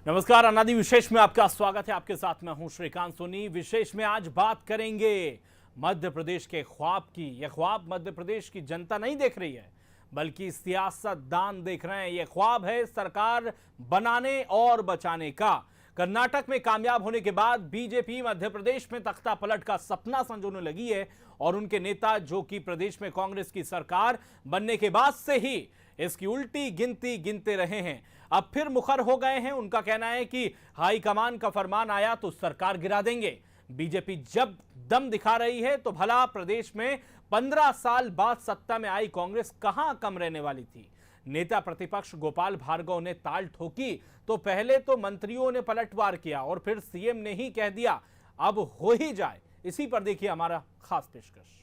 नमस्कार, अनादि विशेष में आपका स्वागत है। आपके साथ मैं हूं श्रीकांत सोनी। विशेष में आज बात करेंगे मध्य प्रदेश के ख्वाब की। यह ख्वाब मध्य प्रदेश की जनता नहीं देख रही है, बल्कि सियासतदान देख रहे हैं। यह ख्वाब है सरकार बनाने और बचाने का। कर्नाटक में कामयाब होने के बाद बीजेपी मध्य प्रदेश में तख्ता पलट का सपना संजोने लगी है और उनके नेता, जो कि प्रदेश में कांग्रेस की सरकार बनने के बाद से ही इसकी उल्टी गिनती गिनते रहे हैं, अब फिर मुखर हो गए हैं। उनका कहना है कि हाईकमान का फरमान आया तो सरकार गिरा देंगे। बीजेपी जब दम दिखा रही है तो भला प्रदेश में 15 साल बाद सत्ता में आई कांग्रेस कहां कम रहने वाली थी। नेता प्रतिपक्ष गोपाल भार्गव ने ताल ठोकी तो पहले तो मंत्रियों ने पलटवार किया और फिर सीएम ने ही कह दिया अब हो ही जाए। इसी पर देखिए हमारा खास पेशकश।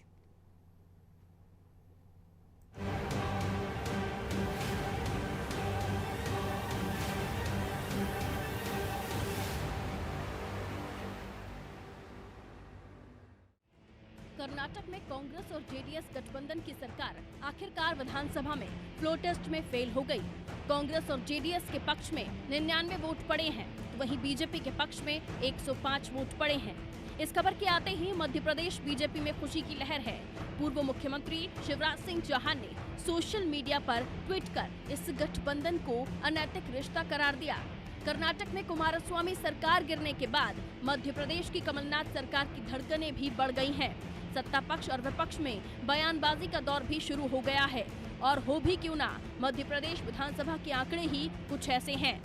कर्नाटक में कांग्रेस और जेडीएस गठबंधन की सरकार आखिरकार विधानसभा में फ्लोर टेस्ट में फेल हो गई। कांग्रेस और जेडीएस के पक्ष में 99 वोट पड़े हैं, तो वहीं बीजेपी के पक्ष में 105 वोट पड़े हैं। इस खबर के आते ही मध्य प्रदेश बीजेपी में खुशी की लहर है। पूर्व मुख्यमंत्री शिवराज सिंह चौहान ने सोशल मीडिया पर ट्वीट कर इस गठबंधन को अनैतिक रिश्ता करार दिया। कर्नाटक में कुमारस्वामी सरकार गिरने के बाद मध्य प्रदेश की कमलनाथ सरकार की धड़कनें भी बढ़ गई हैं। सत्ता पक्ष और विपक्ष में बयानबाजी का दौर भी शुरू हो गया है। और हो भी क्यों ना, मध्य प्रदेश विधानसभा के आंकड़े ही कुछ ऐसे हैं।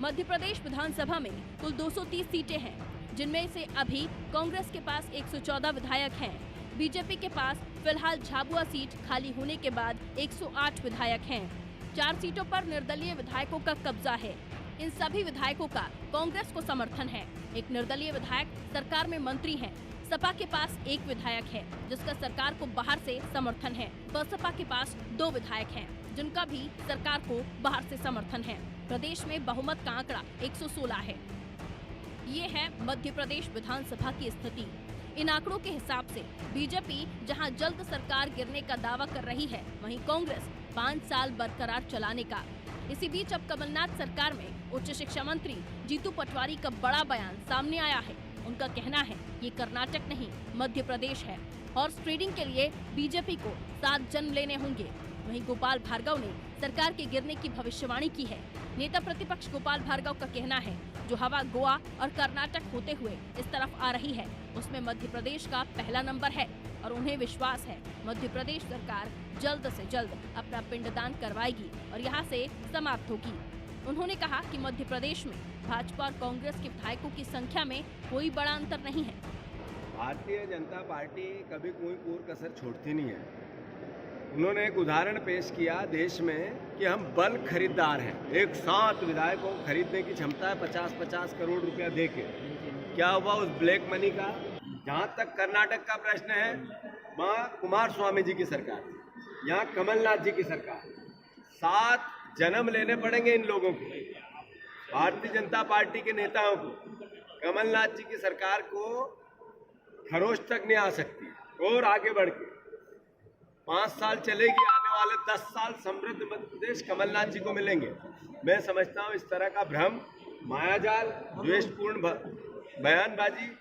मध्य प्रदेश विधानसभा में कुल 230 सीटें हैं, जिनमें से अभी कांग्रेस के पास 114 विधायक हैं। बीजेपी के पास फिलहाल झाबुआ सीट खाली होने के बाद 108 विधायक हैं। 4 सीटों पर निर्दलीय विधायकों का कब्जा है। इन सभी विधायकों का कांग्रेस को समर्थन है। एक निर्दलीय विधायक सरकार में मंत्री हैं। सपा के पास 1 विधायक है, जिसका सरकार को बाहर से समर्थन है। बसपा के पास 2 विधायक हैं, जिनका भी सरकार को बाहर से समर्थन है। प्रदेश में बहुमत का आंकड़ा 116 है। ये है मध्य प्रदेश विधानसभा की स्थिति। इन आंकड़ों के हिसाब से बीजेपी जहां जल्द सरकार गिरने का दावा कर रही है, वहीं कांग्रेस 5 साल बरकरार चलाने का। इसी बीच अब कमलनाथ सरकार में उच्च शिक्षा मंत्री जीतू पटवारी का बड़ा बयान सामने आया है। उनका कहना है ये कर्नाटक नहीं, मध्य प्रदेश है। हॉर्स ट्रेडिंग के लिए बीजेपी को 7 जन्म लेने होंगे। वहीं गोपाल भार्गव ने सरकार के गिरने की भविष्यवाणी की है। नेता प्रतिपक्ष गोपाल भार्गव का कहना है जो हवा गोवा और कर्नाटक होते हुए इस तरफ आ रही है, उसमें मध्य प्रदेश का पहला नंबर है और उन्हें विश्वास है मध्य प्रदेश सरकार जल्द से जल्द अपना पिंडदान करवाएगी और यहाँ से समाप्त होगी। उन्होंने कहा कि मध्य प्रदेश में भाजपा और कांग्रेस के विधायकों की संख्या में कोई बड़ा अंतर नहीं है। भारतीय जनता पार्टी कभी कोई कोर कसर छोड़ती नहीं है। उन्होंने एक उदाहरण पेश किया देश में कि हम बल्क खरीदार हैं। एक साथ विधायकों को खरीदने की क्षमता है 50-50 करोड़ रुपया देके। क्या हुआ उस ब्लैक मनी का? जहाँ तक कर्नाटक का प्रश्न है, वहाँ कुमारस्वामी जी की सरकार, यहाँ कमलनाथ जी की सरकार। 7 जन्म लेने पड़ेंगे इन लोगों को, भारतीय जनता पार्टी के नेताओं को। कमलनाथ जी की सरकार को खरोच तक नहीं आ सकती और आगे बढ़ के 5 साल चलेगी। आने वाले 10 साल समृद्ध मध्य प्रदेश कमलनाथ जी को मिलेंगे। मैं समझता हूँ इस तरह का भ्रम, मायाजाल, द्वेषपूर्ण बयानबाजी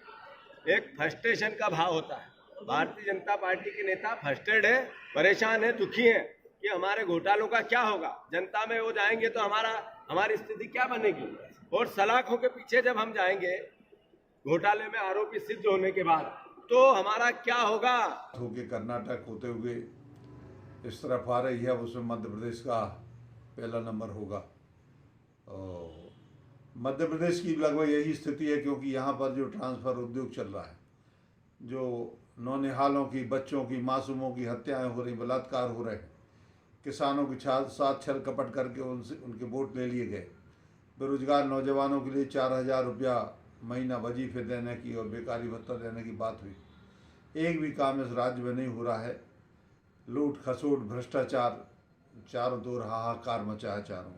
एक फ्रस्ट्रेशन का भाव होता है। भारतीय जनता पार्टी के नेता फ्रस्ट्रेट है, परेशान है, दुखी है कि हमारे घोटालों का क्या होगा। जनता में वो जाएंगे तो हमारी स्थिति क्या बनेगी। और सलाखों के पीछे जब हम जाएंगे घोटाले में आरोपी सिद्ध होने के बाद, तो हमारा क्या होगा। होके कर्नाटक होते हुए इस तरफ आ रही है, उसमें मध्य प्रदेश का पहला नंबर होगा। मध्य प्रदेश की लगभग यही स्थिति है, क्योंकि यहाँ पर जो ट्रांसफर उद्योग चल रहा है, जो नौनिहालों की, बच्चों की, मासूमों की हत्याएं हो रही, बलात्कार हो रहे हैं, किसानों के साथ छल कपट करके उनके वोट ले लिए गए, बेरोजगार नौजवानों के लिए 4000 रुपया महीना वजीफे देने की और बेकारी भत्ता देने की बात हुई। एक भी काम इस राज्य में नहीं हो रहा है। लूट खसोट भ्रष्टाचार चारों ओर हाहाकार मचा है चारों।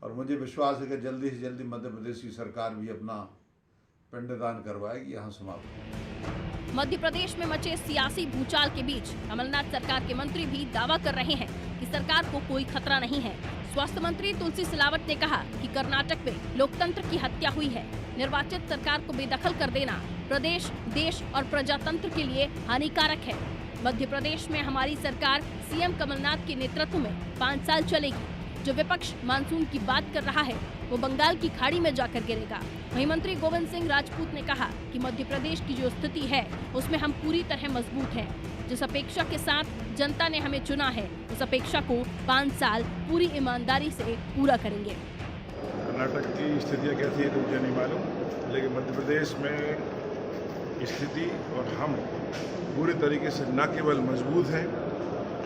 और मुझे विश्वास है कि जल्दी से जल्दी मध्य प्रदेश की सरकार भी अपना पिंडदान करवाएगी, यहाँ समाप्त। मध्य प्रदेश में मचे सियासी भूचाल के बीच कमलनाथ सरकार के मंत्री भी दावा कर रहे हैं कि सरकार को कोई खतरा नहीं है। स्वास्थ्य मंत्री तुलसी सिलावट ने कहा कि कर्नाटक में लोकतंत्र की हत्या हुई है। निर्वाचित सरकार को बेदखल कर देना प्रदेश, देश और प्रजातंत्र के लिए हानिकारक है। मध्य प्रदेश में हमारी सरकार सीएम कमलनाथ के नेतृत्व में 5 साल चलेगी। जो विपक्ष मानसून की बात कर रहा है वो बंगाल की खाड़ी में जाकर गिरेगा। वहीं मंत्री गोविंद सिंह राजपूत ने कहा कि मध्य प्रदेश की जो स्थिति है उसमें हम पूरी तरह मजबूत हैं। जिस अपेक्षा के साथ जनता ने हमें चुना है उस अपेक्षा को 5 साल पूरी ईमानदारी से पूरा करेंगे। कर्नाटक की स्थितियाँ कैसी है तो मुझे नहीं मालूम, लेकिन मध्य प्रदेश में स्थिति और हम पूरी तरीके से न केवल मजबूत हैं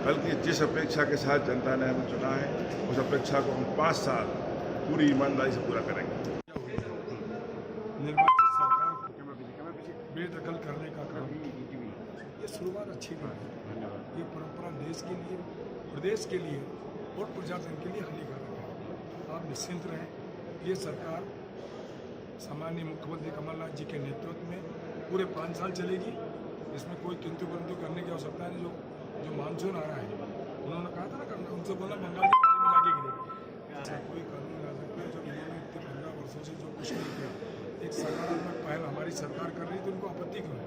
बल्कि जिस अपेक्षा के साथ जनता ने हमें चुना है उस अपेक्षा को हम 5 साल पूरी ईमानदारी से पूरा करेंगे। निर्वाचित सरकार को बेदखल करने का काम, ये शुरुआत अच्छी बात है। ये परंपरा देश के लिए, प्रदेश के लिए और प्रजातंत्र के लिए हानिकारक है। आप निश्चिंत रहें, ये सरकार सामान्य मुख्यमंत्री कमलनाथ जी के नेतृत्व में पूरे 5 साल चलेगी। इसमें कोई किंतु परंतु करने की आवश्यकता नहीं। जो मानसून आ रहा है, उन्होंने कहा था ना, उनसे बोला बंगाल की खाड़ी में जाके गिरेगा। ऐसा कोई कानून ला सकता है जब इन्होंने इतने 15 वर्षों से जो कुछ नहीं किया। एक सकारात्मक पहल हमारी सरकार कर रही है तो उनको आपत्ति क्यों है?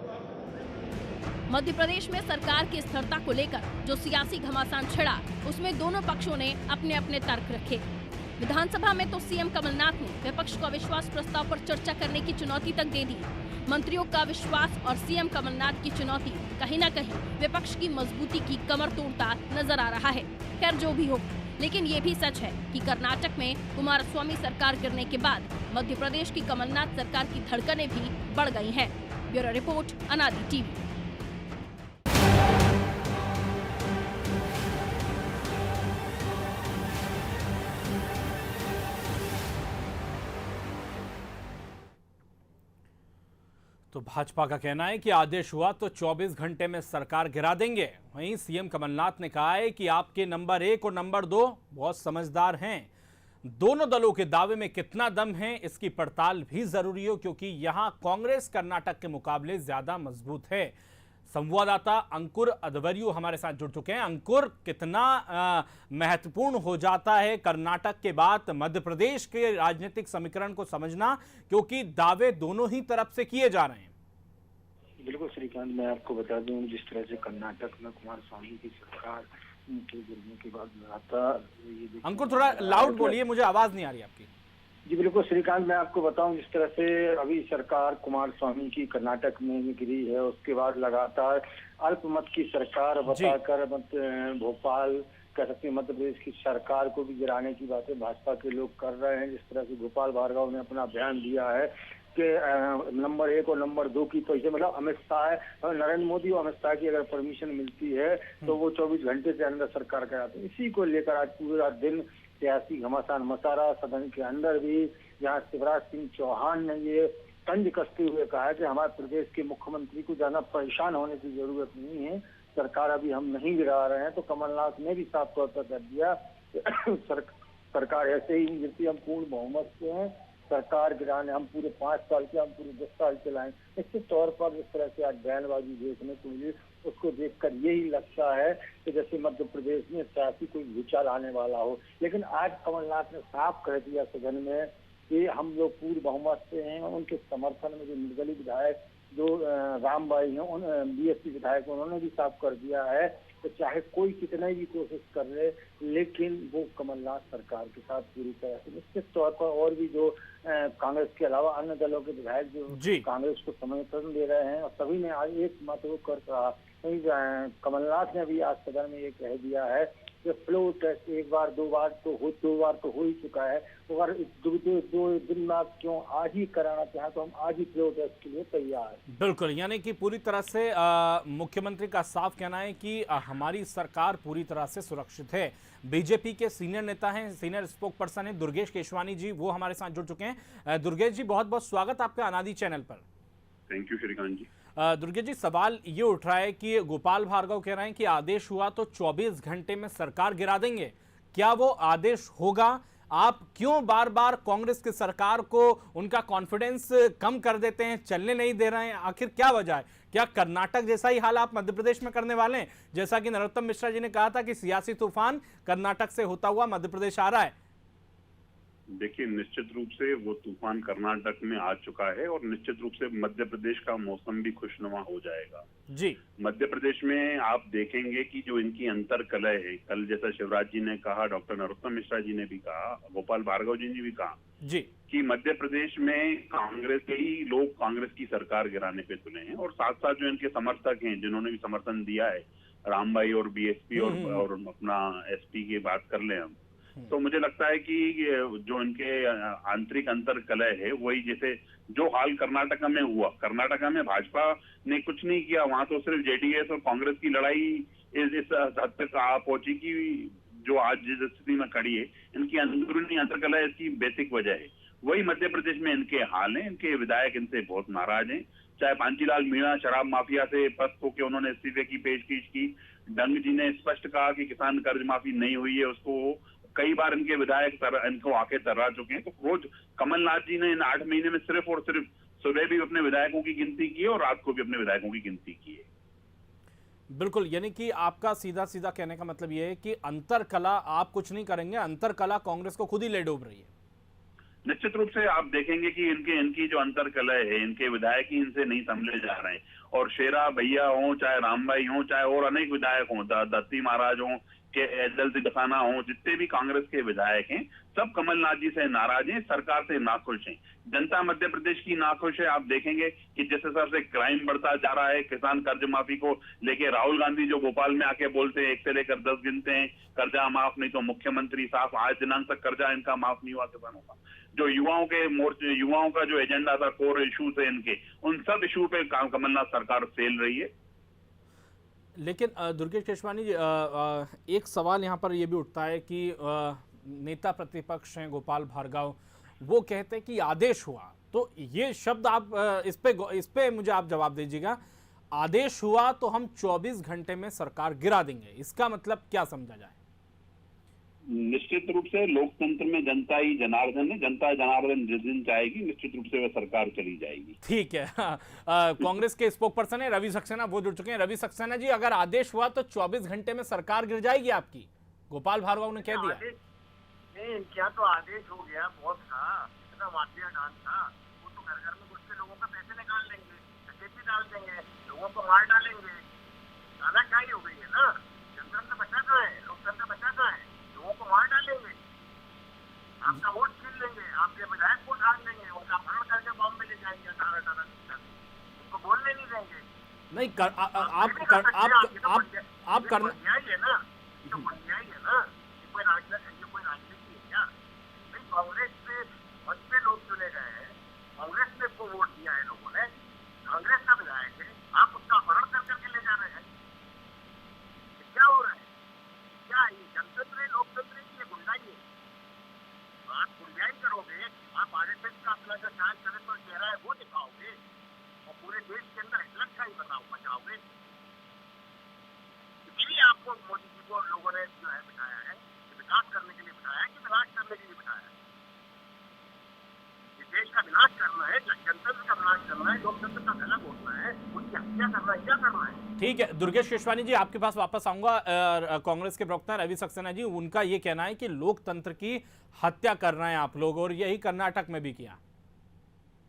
मध्य प्रदेश में सरकार की स्थिरता को लेकर जो सियासी घमासान छिड़ा उसमें दोनों पक्षों ने अपने अपने तर्क रखे। विधानसभा में तो सीएम कमलनाथ ने विपक्ष को अविश्वास प्रस्ताव पर चर्चा करने की चुनौती तक दे दी। मंत्रियों का विश्वास और सीएम कमलनाथ की चुनौती कहीं न कहीं विपक्ष की मजबूती की कमर तोड़ता नजर आ रहा है। खैर जो भी हो, लेकिन ये भी सच है कि कर्नाटक में कुमारस्वामी सरकार गिरने के बाद मध्य प्रदेश की कमलनाथ सरकार की धड़कनें भी बढ़ गई हैं। ब्यूरो रिपोर्ट, अनादि टीवी। तो भाजपा का कहना है कि आदेश हुआ तो 24 घंटे में सरकार गिरा देंगे। वहीं सीएम कमलनाथ ने कहा है कि आपके नंबर 1 और नंबर 2 बहुत समझदार हैं। दोनों दलों के दावे में कितना दम है इसकी पड़ताल भी जरूरी हो, क्योंकि यहां कांग्रेस कर्नाटक के मुकाबले ज्यादा मजबूत है। संवाददाता अंकुर अदवरियो हमारे साथ जुड़ चुके हैं। अंकुर, कितना महत्वपूर्ण हो जाता है कर्नाटक के बाद मध्य प्रदेश के राजनीतिक समीकरण को समझना, क्योंकि दावे दोनों ही तरफ से किए जा रहे हैं। बिल्कुल श्रीकांत, मैं आपको बता दूं, जिस तरह से कर्नाटक में कुमारस्वामी की सरकार के गिरने के बाद लगातार अंकुर, थोड़ा लाउड बोलिए, मुझे आवाज नहीं आ रही आपकी। जी बिल्कुल श्रीकांत, मैं आपको बताऊं, जिस तरह से अभी सरकार कुमारस्वामी की कर्नाटक में गिरी है, उसके बाद लगातार अल्पमत की सरकार बताकर भोपाल कह सकते हैं मध्य प्रदेश की सरकार को भी गिराने की बातें भाजपा के लोग कर रहे हैं। जिस तरह से गोपाल भार्गव ने अपना बयान दिया है कि नंबर 1 और नंबर 2 की, तो इसे मतलब अमित शाह, नरेंद्र मोदी और अमित शाह की अगर परमिशन मिलती है तो वो 24 घंटे के अंदर सरकार कराते हैं। इसी को लेकर आज पूरा दिन सियासी घमासान मचा रहा। सदन के अंदर भी जहाँ शिवराज सिंह चौहान ने ये तंज कसते हुए कहा है कि हमारे प्रदेश के मुख्यमंत्री को ज्यादा परेशान होने की जरूरत नहीं है, सरकार अभी हम नहीं गिरा रहे हैं। तो कमलनाथ ने भी साफ तौर पर कर दिया सरकार ऐसे ही गिरती, हम पूर्ण बहुमत से हैं, सरकार गिराने हम पूरे 5 साल के, हम पूरे 10 साल चलाएं। निश्चित तौर पर जिस तरह से आज बयानबाजी देखने को मिली, उसको देखकर यही लगता है कि जैसे मध्य प्रदेश में सियासी कोई भूचाल आने वाला हो। लेकिन आज कमलनाथ ने साफ कह दिया सदन में कि हम लोग पूर्ण बहुमत से हैं। उनके समर्थन में जो निर्दलीय विधायक जो रामबाई हैं, उन बीएसपी विधायक, उन्होंने भी साफ कर दिया है तो चाहे कोई कितना भी कोशिश कर ले, लेकिन वो कमलनाथ सरकार के साथ पूरी तरह से। निश्चित तौर पर और भी जो कांग्रेस के अलावा अन्य दलों के विधायक जो कांग्रेस को समर्थन दे रहे हैं, और सभी ने आज एक मत वो कर कहा। कमलनाथ ने भी आज सदन में ये कह दिया है कि फ्लो टेस्ट 1 बार 2 बार तो हो ही चुका है, अगर 2 दिन बाद क्यों आज ही कराना चाहें तो हम आज ही फ्लो टेस्ट के लिए तैयार हैं। बिल्कुल, यानी कि पूरी तरह से मुख्यमंत्री का साफ कहना है कि हमारी सरकार पूरी तरह से सुरक्षित है। बीजेपी के सीनियर नेता हैं, सीनियर स्पोक पर्सन हैं दुर्गेश केशवानी जी, वो हमारे साथ जुड़ चुके हैं। दुर्गेश जी, बहुत बहुत स्वागत आपका अनादि चैनल पर। थैंक यू श्रीकांत जी। दुर्गेश जी, सवाल ये उठ रहा है कि गोपाल भार्गव कह रहे हैं कि आदेश हुआ तो 24 घंटे में सरकार गिरा देंगे। क्या वो आदेश होगा? आप क्यों बार बार कांग्रेस की सरकार को उनका कॉन्फिडेंस कम कर देते हैं, चलने नहीं दे रहे हैं? आखिर क्या वजह है? क्या कर्नाटक जैसा ही हाल आप मध्य प्रदेश में करने वाले हैं? जैसा कि नरोत्तम मिश्रा जी ने कहा था कि सियासी तूफान कर्नाटक से होता हुआ मध्य प्रदेश आ रहा है। देखिए, निश्चित रूप से वो तूफान कर्नाटक में आ चुका है और निश्चित रूप से मध्य प्रदेश का मौसम भी खुशनुमा हो जाएगा। जी, मध्य प्रदेश में आप देखेंगे कि जो इनकी अंतर कलह है, कल जैसा शिवराज जी ने कहा, डॉक्टर नरोत्तम मिश्रा जी ने भी कहा, गोपाल भार्गव जी ने भी कहा जी, कि मध्य प्रदेश में कांग्रेस के ही लोग कांग्रेस की सरकार गिराने पे तुले हैं और साथ साथ जो इनके समर्थक हैं, जिन्होंने भी समर्थन दिया है, रामभाई और बीएसपी और अपना एसपी की बात कर लें हम, तो मुझे लगता है कि जो इनके आंतरिक अंतर कलह है वही, जैसे जो हाल कर्नाटक में हुआ, कर्नाटक में भाजपा ने कुछ नहीं किया, वहां तो सिर्फ जेडीएस और कांग्रेस की लड़ाई इस हद तक आ पहुंची कि जो आज जिस स्थिति में खड़ी है, इनकी अंदरूनी अंतर कलह इसकी बेसिक वजह है। वही मध्य प्रदेश में इनके हाल है, इनके विधायक इनसे बहुत नाराज हैं। चाहे पांचीलाल मीणा शराब माफिया से पस्त होकर उन्होंने इस्तीफे की पेशकश की, डंग जी ने स्पष्ट कहा कि किसान कर्ज माफी नहीं हुई है, उसको कई बार इनके विधायक इनको आके तर्रा चुके हैं। तो रोज कमलनाथ जी ने इन 8 महीने में सिर्फ और सिर्फ सुबह भी अपने विधायकों की गिनती की है और रात को भी अपने विधायकों की गिनती की है। बिल्कुल, यानी कि आपका सीधा सीधा कहने का मतलब यह है कि अंतर कला आप कुछ नहीं करेंगे, अंतर कला कांग्रेस को खुद ही ले डूब रही है। निश्चित रूप से आप देखेंगे कि इनकी जो अंतर कलह है, इनके विधायक ही इनसे नहीं संभले जा रहे हैं। और शेरा भैया हो, चाहे रामभाई हो, चाहे और अनेक विधायक हो, दत्ती महाराज हो, के दलती दखाना हो, जितने भी कांग्रेस के विधायक हैं, सब कमलनाथ जी से नाराज हैं, सरकार से नाखुश हैं। जनता मध्य प्रदेश की नाखुश है। आप देखेंगे कि जिस हिसाब से क्राइम बढ़ता जा रहा है, किसान कर्ज माफी को लेके राहुल गांधी जो भोपाल में आके बोलते हैं 1 से लेकर 10 गिनते हैं, कर्जा माफ नहीं तो मुख्यमंत्री साफ, आज दिनांक तक कर्जा इनका माफ नहीं हुआ किसानों का। जो युवाओं का जो एजेंडा था, कोर इशू थे इनके, उन सब इशू पे कमलनाथ सरकार फेल रही है। लेकिन दुर्गेश केशवानी जी, एक सवाल यहाँ पर यह भी उठता है कि नेता प्रतिपक्ष हैं गोपाल भार्गव, वो कहते हैं कि आदेश हुआ, तो ये शब्द आप इस पे मुझे आप जवाब दीजिएगा। आदेश हुआ तो हम 24 घंटे में सरकार गिरा देंगे, इसका मतलब क्या समझा जाए? निश्चित रूप से लोकतंत्र में जनता ही जनार्दन है, जनता जनार्दन जिस दिन चाहेगी निश्चित रूप से वह सरकार चली जाएगी। ठीक है। कांग्रेस के स्पोक पर्सन है रवि सक्सेना, वो जुड़ चुके हैं। रवि सक्सेना जी, अगर आदेश हुआ तो 24 घंटे में सरकार गिर जाएगी आपकी, गोपाल भार्गव ने कह दिया। नहीं, क्या तो आदेश हो गया, बहुत था, इतना माफिया डांस था, वो तो घर घर में घुस के लोगों का पैसे निकाल लेंगे, डकैती डाल देंगे, लोगों को मार डालेंगे। तानाशाही हो गई है ना, जनतंत्र बचा कहाँ है, लोकतंत्र बचा कहाँ है? लोगों को मार डालेंगे, आपका वोट छीन लेंगे, आपके विधायक को उठा लेंगे, उनका अपहरण करके बॉम्बे ले जाएंगे, 18 उनको बोलने नहीं देंगे। नहीं कर, आप करना है ना, तो अन्याय है ना, कोई राजनीति है क्या? कांग्रेस से बहुत से लोग चुने गए हैं, कांग्रेस ने को वोट दिया है लोगों ने, कांग्रेस का विधायक है, आप उसका अपहरण कर करके ले जा रहे हैं। क्या हो रहा है? क्या ये जनतंत्र है, लोकतंत्र है, ये गुंडाई है? आप गुंडाई करोगे, आप आरएसएस का अपना जो चाल चले पर चेहरा है वो दिखाओगे और पूरे देश के अंदर हिटलर का ही बचाओगे। इसलिए आपको मोदी जी को लोगों ने जो है बिठाया है, विकास करने के लिए बिठाया है कि विनाश करने के लिए बिठाया है? इस देश का विनाश करना है, जनतंत्र का विनाश करना है, लोकतंत्र का भला बोलना है, उनकी हत्या करना है, क्या करना है? ठीक है, दुर्गेश केशवानी जी आपके पास वापस आऊंगा। कांग्रेस के प्रवक्ता रवि सक्सेना जी, उनका ये कहना है कि लोकतंत्र की हत्या कर रहे हैं आप लोग, और यही कर्नाटक में भी किया।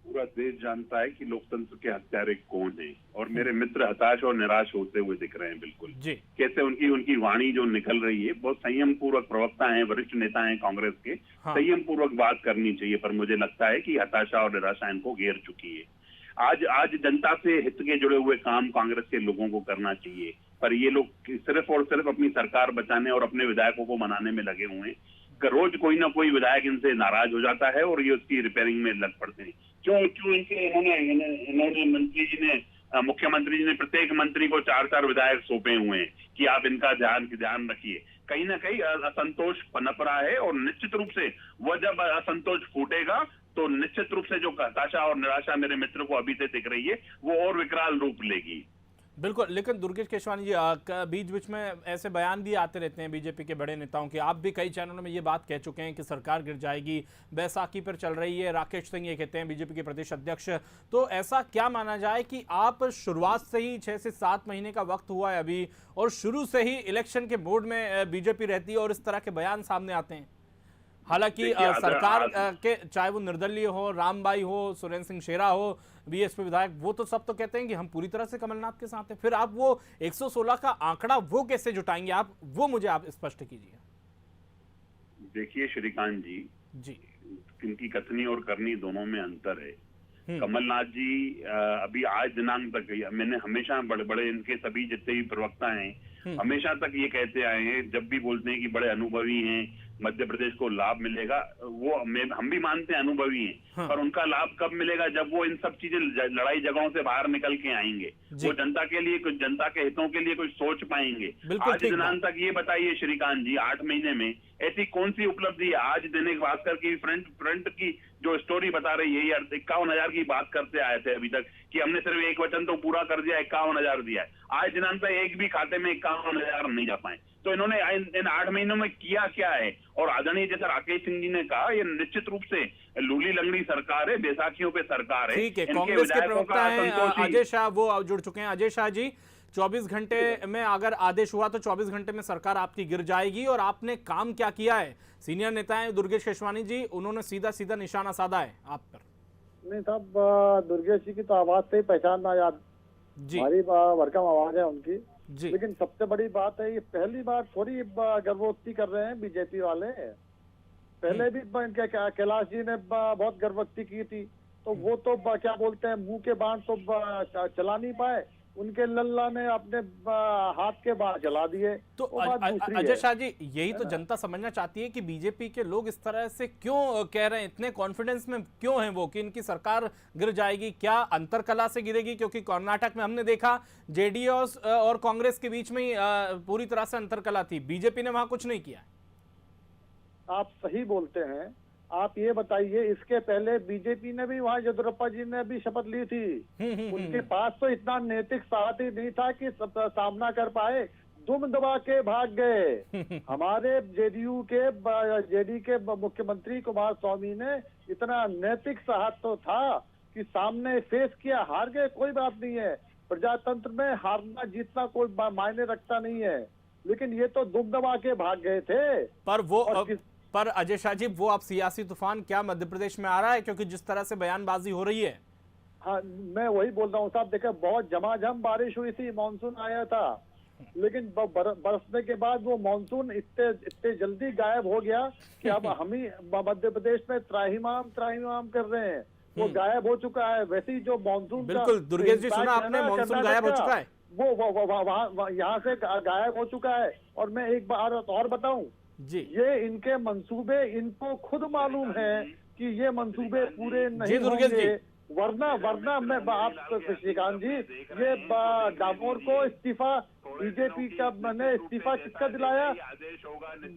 पूरा देश जानता है कि लोकतंत्र के हत्यारे कौन है, और मेरे मित्र हताश और निराश होते हुए दिख रहे हैं। बिल्कुल जी, कैसे उनकी वाणी जो निकल रही है, बहुत संयम पूर्वक प्रवक्ता हैं, वरिष्ठ नेता हैं कांग्रेस के, संयम पूर्वक बात करनी चाहिए, पर मुझे लगता है कि हताशा और निराशा इनको घेर चुकी है। आज जनता से हित के जुड़े हुए काम कांग्रेस के लोगों को करना चाहिए, पर ये लोग सिर्फ और सिर्फ अपनी सरकार बचाने और अपने विधायकों को मनाने में लगे हुए हैं। रोज कोई ना कोई विधायक इनसे नाराज हो जाता है और ये उसकी रिपेयरिंग में लग पड़ते हैं। क्यों इन्होंने मंत्री जी ने, मुख्यमंत्री जी ने प्रत्येक मंत्री को 4-4 विधायक सौंपे हुए हैं कि आप इनका ध्यान रखिए। कहीं ना कहीं असंतोष पनप रहा है, और निश्चित रूप से वह जब असंतोष फूटेगा तो निश्चित रूप से जो हताशा और निराशा मेरे मित्र को अभी से दिख रही है वो और विकराल रूप लेगी। बिल्कुल, लेकिन दुर्गेश केशवानी जी बीच बीच में ऐसे बयान भी आते रहते हैं बीजेपी के बड़े नेताओं के। आप भी कई चैनलों में ये बात कह चुके हैं कि सरकार गिर जाएगी, बैसाखी पर चल रही है। राकेश सिंह ये कहते हैं, बीजेपी के प्रदेश अध्यक्ष। तो ऐसा क्या माना जाए कि आप शुरुआत से ही 6 से 7 महीने का वक्त हुआ है अभी, और शुरू से ही इलेक्शन के मोड में बीजेपी रहती है और इस तरह के बयान सामने आते हैं? हालांकि सरकार के चाहे वो निर्दलीय हो, रामबाई हो, सुरेंद्र सिंह शेरा हो, बीएसपी विधायक, वो तो सब तो कहते हैं कि हम पूरी तरह से कमलनाथ के साथ हैं। फिर आप वो 116 का आंकड़ा वो कैसे जुटाएंगे? आप स्पष्ट कीजिए। देखिए श्रीकांत जी, इनकी कथनी और करनी दोनों में अंतर है। कमलनाथ जी अभी आज दिनांक तक, मैंने हमेशा बड़े बड़े इनके सभी जितने भी प्रवक्ता हैं हमेशा तक ये कहते आए हैं, जब भी बोलते हैं कि बड़े अनुभवी हैं, मध्य प्रदेश को लाभ मिलेगा, वो हम भी मानते हैं अनुभवी हैं। हाँ। पर उनका लाभ कब मिलेगा? जब वो इन सब चीजें लड़ाई जगहों से बाहर निकल के आएंगे, वो जनता के लिए कुछ, जनता के हितों के लिए कुछ सोच पाएंगे। आज दिनांक तक ये बताइए श्रीकांत जी, 8 महीने में ऐसी कौन सी उपलब्धि है? आज दैनिक भास्कर की फ्रंट की जो स्टोरी बता रही है, ये 51,000 की बात करते आए थे अभी तक कि हमने सिर्फ एक वचन तो पूरा कर दिया, 51,000 दिया है। आज दिनांक तक एक भी खाते में 51,000 नहीं जा पाए। तो इन्होंने इन 8 महीनों में किया क्या है? और आदरणीय जैसे राकेश सिंह जी ने कहा, ये निश्चित रूप से लूली लंगड़ी सरकार है, बैसाखियों पे सरकार है। ठीक है, कांग्रेस के प्रवक्ता हैं अजय शाह, वो जुड़ चुके हैं। अजय शाह जी, 24 घंटे में अगर आदेश हुआ तो 24 घंटे में सरकार आपकी गिर जाएगी, और आपने काम क्या किया है? सीनियर नेता हैं दुर्गेश केशवानी जी, उन्होंने सीधा सीधा निशाना साधा है आप पर। नहीं साहब, दुर्गेश जी की तो आवाज से ही पहचानना याद जी, हमारी भरकम आवाज है उनकी जी। लेकिन सबसे बड़ी बात है, ये पहली बार थोड़ी गर्भोक्ति कर रहे हैं बीजेपी वाले। पहले भी कैलाश जी ने बहुत गर्भोक्ति की थी, तो वो तो क्या बोलते हैं, मुंह के बाण तो चला नहीं पाए, उनके लल्ला ने अपने हाथ के बाहर जला दिए। तो अजय शाह जी, यही तो जनता समझना चाहती है कि बीजेपी के लोग इस तरह से क्यों कह रहे हैं, इतने कॉन्फिडेंस में क्यों हैं वो कि इनकी सरकार गिर जाएगी? क्या अंतरकला से गिरेगी? क्योंकि कर्नाटक में हमने देखा जेडीएस और कांग्रेस के बीच में ही पूरी तरह से अंतरकला थी, बीजेपी ने वहां कुछ नहीं किया। आप सही बोलते हैं। आप ये बताइए, इसके पहले बीजेपी ने भी, वहाँ येदियुरप्पा जी ने भी शपथ ली थी, उनके पास तो इतना नैतिक साहस ही नहीं था कि सामना कर पाए, दुम दबा के भाग गए। हमारे जेडी के मुख्यमंत्री कुमार स्वामी ने इतना नैतिक साहस तो था कि सामने फेस किया, हार गए, कोई बात नहीं है, प्रजातंत्र में हारना जीतना कोई मायने रखता नहीं है, लेकिन ये तो दुम दबा के भाग गए थे। पर अजय शाह जी, वो आप सियासी तूफान क्या मध्य प्रदेश में आ रहा है? क्योंकि जिस तरह से बयानबाजी हो रही है। हाँ, मैं वही बोल रहा हूँ साहब। देखा, बहुत झमाझम बारिश हुई थी, मानसून आया था, लेकिन बरसने के बाद वो मानसून इतने जल्दी गायब हो गया कि अब हम ही मध्य प्रदेश में त्राहिमाम कर रहे हैं। वो गायब हो चुका है। वैसे ही जो मानसून, बिल्कुल दुर्गेश जी, सुना आपने, मानसून गायब हो चुका है, वो यहाँ से गायब हो चुका है। और मैं एक बार और बताऊं जी, ये इनके मंसूबे, इनको खुद मालूम है कि ये मंसूबे पूरे नहीं होंगे, वरना मैं आप श्रीकांत जी, ये डामोर को इस्तीफा, बीजेपी का मैंने इस्तीफा किसका दिलाया?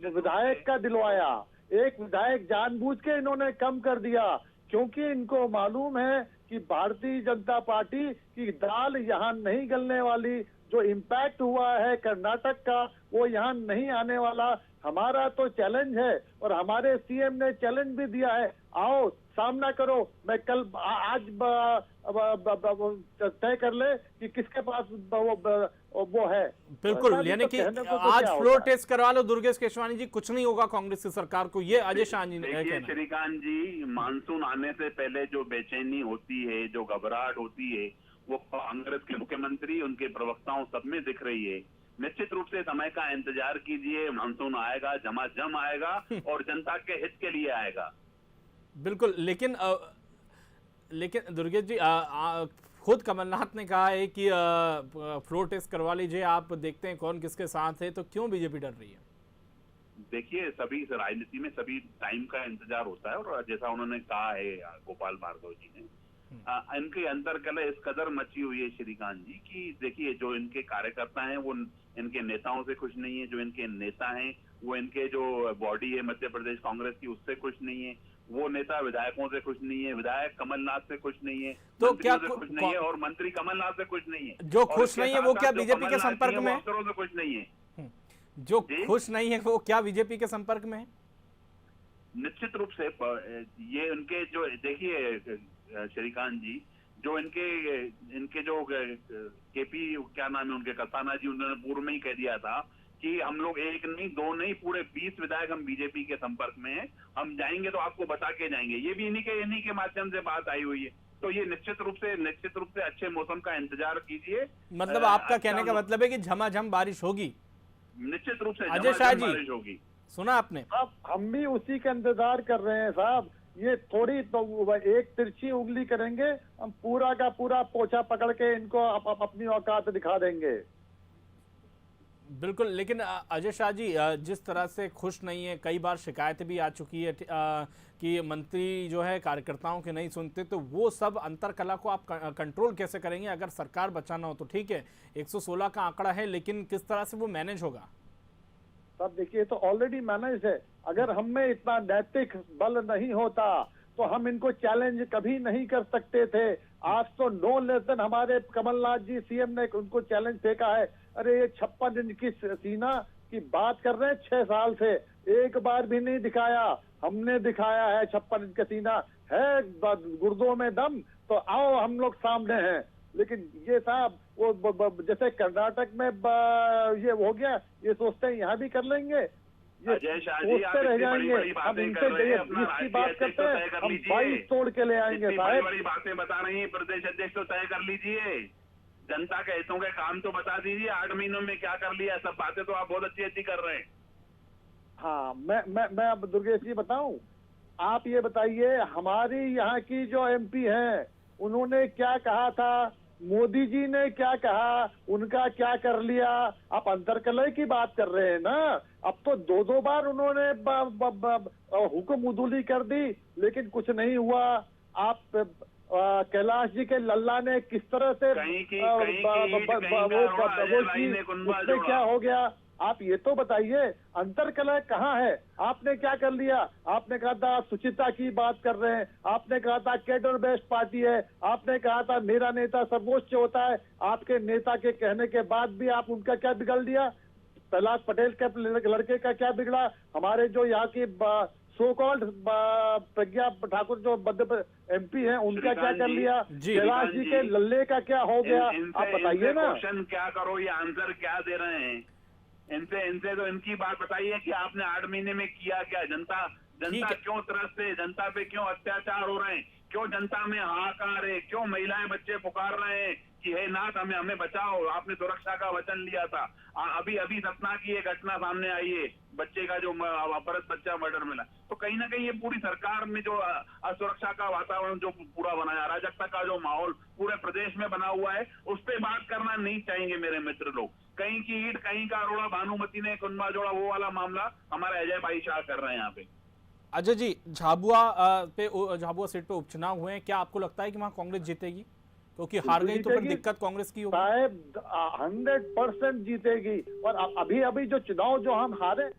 विधायक का दिलवाया। एक विधायक जानबूझ के इन्होंने कम कर दिया, क्योंकि इनको मालूम है कि भारतीय जनता पार्टी की दाल यहाँ नहीं गलने वाली। जो इम्पैक्ट हुआ है कर्नाटक का, वो यहाँ नहीं आने वाला। हमारा तो चैलेंज है, और हमारे सीएम ने चैलेंज भी दिया है, आओ सामना करो। मैं कल आज तय कर ले कि किसके पास वो है। बिल्कुल, यानी कि आज फ्लोर टेस्ट करवा लो दुर्गेश केशवानी जी, कुछ नहीं होगा कांग्रेस की सरकार को, ये अजय शाह जी ने कहना। श्रीकांत जी, मानसून आने से पहले जो बेचैनी होती है, जो घबराहट होती है, वो कांग्रेस के मुख्यमंत्री, उनके प्रवक्ताओं सब में दिख रही है। निश्चित रूप से समय का इंतजार कीजिए, मानसून आएगा, झमाझम आएगा और जनता के हित के लिए आएगा। बिल्कुल, लेकिन दुर्गेश जी, खुद कमलनाथ ने कहा है कि फ्लोर टेस्ट करवा लीजिए, आप देखते हैं कौन किसके साथ है, तो क्यों बीजेपी डर रही है? देखिए, सभी राजनीति में सभी टाइम का इंतजार होता है, और जैसा उन्होंने कहा है गोपाल भार्गव जी ने, इनके अंदर कलह इस कदर मची हुई है श्रीकांत जी कि देखिए, जो इनके कार्यकर्ता हैं वो इनके नेताओं से खुश नहीं है, जो इनके नेता हैं वो इनके जो बॉडी है मध्य प्रदेश कांग्रेस की, उससे खुश नहीं है, वो नेता विधायकों से खुश नहीं है, विधायक कमलनाथ से खुश नहीं है, तो क्या मंत्रियों से खुश नहीं है और मंत्री कमलनाथ से खुश नहीं है। जो और खुश इसके नहीं है वो साथ-साथ क्या जो बीजेपी के कमलनाथ संपर्क जी हैं, में वो है? अफसरों से खुश नहीं है। जो जी? खुश नहीं है वो क्या बीजेपी के संपर्क में है? निश्चित रूप से ये उनके जो देखिए श्रीकांत जी, जो इनके जो केपी क्या नाम है उनके, कसाना जी, उन्होंने पूर्व में ही कह दिया था कि हम लोग एक नहीं दो नहीं पूरे 20 विधायक हम बीजेपी के संपर्क में हैं, हम जाएंगे तो आपको बता के जाएंगे। ये भी इन्हीं के माध्यम से बात आई हुई है। तो ये निश्चित रूप से अच्छे मौसम का इंतजार कीजिए। मतलब आपका कहने का मतलब है कि झमाझम बारिश होगी? निश्चित रूप से अजय शाह जी, बारिश होगी। सुना आपने? अब हम भी उसी का इंतजार कर रहे हैं साहब। ये थोड़ी तो एक तिरछी उंगली करेंगे, हम पूरा का पूरा पोछा पकड़ के इनको अपनी औकात दिखा देंगे। बिल्कुल, लेकिन अजय शाह जी जिस तरह से खुश नहीं है, कई बार शिकायतें भी आ चुकी है कि मंत्री जो है कार्यकर्ताओं के नहीं सुनते, तो वो सब अंतरकला को आप कंट्रोल कैसे करेंगे? अगर सरकार बचाना हो तो ठीक है, 116 का आंकड़ा है, लेकिन किस तरह से वो मैनेज होगा? तब देखिए तो ऑलरेडी मैनेज है। अगर हम में इतना नैतिक बल नहीं होता तो हम इनको चैलेंज कभी नहीं कर सकते थे। आज तो नो लेस देन हमारे कमलनाथ जी सीएम ने उनको चैलेंज फेंका है। अरे ये 56 इंच की सीना की बात कर रहे हैं, 6 साल से एक बार भी नहीं दिखाया। हमने दिखाया है 56 इंच का सीना है, गुर्दों में दम, तो आओ हम लोग सामने हैं। लेकिन ये साहब वो जैसे कर्नाटक में ये हो गया, ये सोचते हैं यहाँ भी कर लेंगे, ये सोचते रह जाएंगे। हम इनसे 20 की बात करते हैं, हम 22 तोड़ के ले आएंगे साहब। बड़ी बातें बता रही है प्रदेश अध्यक्ष, तो तय कर लीजिए, जनता के हितों के काम तो बता दीजिए, 8 महीनों में क्या कर लिया। सब बातें तो आप बहुत अच्छी कर रहे हैं। हाँ, मैं अब दुर्गेश जी बताऊं, आप ये बताइए हमारी यहाँ की जो एमपी हैं उन्होंने क्या कहा था, मोदी जी ने क्या कहा, उनका क्या कर लिया। आप अंतरकलह की बात कर रहे हैं ना। अब तो 2 बार उन्होंने हुक्म उदूली कर दी, लेकिन कुछ नहीं हुआ। आप कैलाश जी के लल्ला ने किस तरह से उसमें क्या हो गया, आप ये तो बताइए। अंतरकलह कहाँ है? आपने क्या कर लिया? आपने कहा था सुचिता की बात कर रहे हैं, आपने कहा था कैडर बेस्ड पार्टी है, आपने कहा था मेरा नेता सर्वोच्च होता है। आपके नेता के कहने के बाद भी आप उनका क्या बिगड़ दिया? प्रहलाद पटेल के लड़के का क्या बिगड़ा? हमारे जो यहाँ की सो कॉल्ड प्रज्ञा ठाकुर जो मध्य एमपी हैं, उनका क्या कर लिया? कैलाश जी के लल्ले का क्या हो गया? आप बताइए ना। क्वेश्चन क्या करो, ये आंसर क्या दे रहे हैं? इनसे तो इनकी बात बताइए कि आपने 8 महीने में किया क्या? जनता क्यों त्रस्त है? जनता पे क्यों अत्याचार हो रहे हैं? क्यों जनता में हाहाकार है? क्यों महिलाएं बच्चे पुकार रहे हैं कि हे नाथ हमें बचाओ? आपने सुरक्षा का वचन लिया था। अभी सतना की एक घटना सामने आई है, बच्चे का जो अपहृत बच्चा मर्डर मिला। तो कहीं ना कहीं ये पूरी सरकार में जो असुरक्षा का वातावरण जो पूरा बनाया, अराजकता का जो माहौल पूरे प्रदेश में बना हुआ है, उस पर बात करना नहीं चाहेंगे मेरे मित्र लोग। कहीं की ईट कहीं का रोड़ा, भानुमति ने कुंभा जोड़ा, वो वाला मामला हमारे अजय भाई शाह कर रहे हैं यहाँ पे। अजय जी, झाबुआ सीट पे उपचुनाव हुए हैं, क्या आपको लगता है कि वहां कांग्रेस जीतेगी? क्योंकि हार गई तो फिर दिक्कत कांग्रेस की होगी। साहब 100% जीतेगी। और अभी जो चुनाव जो हम हारे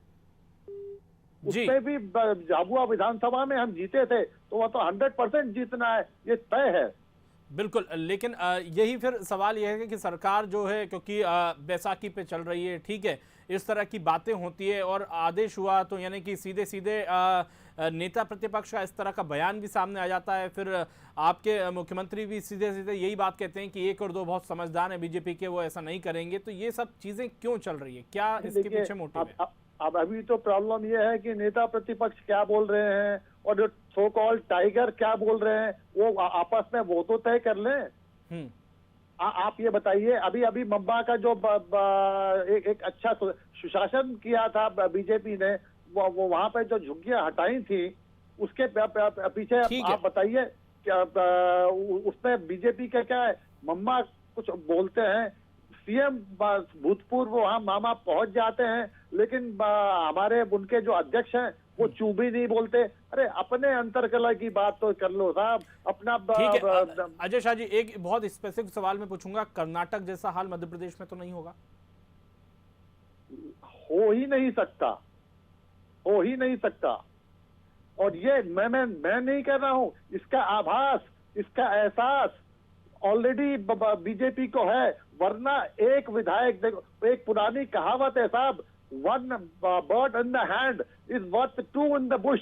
उसमें भी झाबुआ विधानसभा में हम जीते थे, तो वह तो 100% जीतना है, ये तय है। बिल्कुल, लेकिन यही फिर सवाल यह है कि सरकार जो है, क्योंकि बैसाखी पे चल रही है, ठीक है, इस तरह की बातें होती है और आदेश हुआ तो यानी कि सीधे सीधे नेता प्रतिपक्ष का इस तरह का बयान भी सामने आ जाता है। फिर आपके मुख्यमंत्री भी सीधे सीधे यही बात कहते हैं कि 1 और 2 बहुत समझदार हैं बीजेपी के, वो ऐसा नहीं करेंगे। तो ये सब चीजें क्यों चल रही है? क्या इसके पीछे मोटिव है? अब अभी तो प्रॉब्लम ये है कि नेता प्रतिपक्ष क्या बोल रहे हैं और जो सो कॉल्ड टाइगर क्या बोल रहे हैं, वो आपस में वो तो तय कर लें। आप ये बताइए, अभी मम्मा का जो एक अच्छा सुशासन किया था बीजेपी ने, वो वहां पे जो झुग्गियां हटाई थी, उसके पीछे आप बताइए क्या उसमें बीजेपी का क्या है? मम्मा कुछ बोलते हैं, सीएम भूतपूर्व वहां मामा पहुंच जाते हैं, लेकिन हमारे उनके जो अध्यक्ष हैं वो चू भी नहीं बोलते। अरे अपने अंतरकलह की बात तो कर लो साहब, अपना। ठीक है अजय शाह जी, एक बहुत स्पेसिफिक सवाल में पूछूंगा, कर्नाटक जैसा हाल मध्य प्रदेश में तो नहीं होगा? हो ही नहीं सकता। और ये मैं नहीं कर रहा हूं, इसका आभास, इसका एहसास ऑलरेडी बीजेपी को है। वरना एक विधायक, देखो एक पुरानी कहावत है साहब, one bird in the hand is worth two in the bush.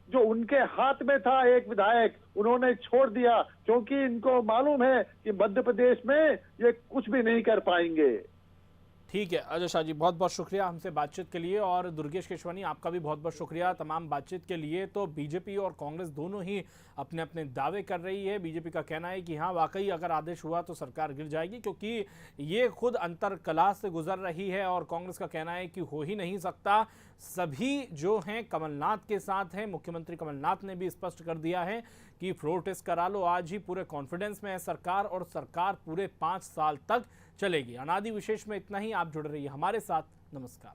जो उनके हाथ में था एक विधायक, उन्होंने छोड़ दिया क्योंकि इनको मालूम है कि मध्य प्रदेश में ये कुछ भी नहीं कर पाएंगे। ठीक है अजय शाह जी, बहुत बहुत शुक्रिया हमसे बातचीत के लिए, और दुर्गेश केशवानी आपका भी बहुत बहुत शुक्रिया तमाम बातचीत के लिए। तो बीजेपी और कांग्रेस दोनों ही अपने अपने दावे कर रही है। बीजेपी का कहना है कि हाँ वाकई अगर आदेश हुआ तो सरकार गिर जाएगी, क्योंकि ये खुद अंतर कला से गुजर रही है, और कांग्रेस का कहना है कि हो ही नहीं सकता। सभी जो हैं कमलनाथ के साथ हैं। मुख्यमंत्री कमलनाथ ने भी स्पष्ट कर दिया है कि फ्लोर टेस्ट करा लो आज ही, पूरे कॉन्फिडेंस में है सरकार, और सरकार पूरे 5 साल तक चलेगी। अनादि विशेष में इतना ही। आप जुड़ रही है हमारे साथ। नमस्कार।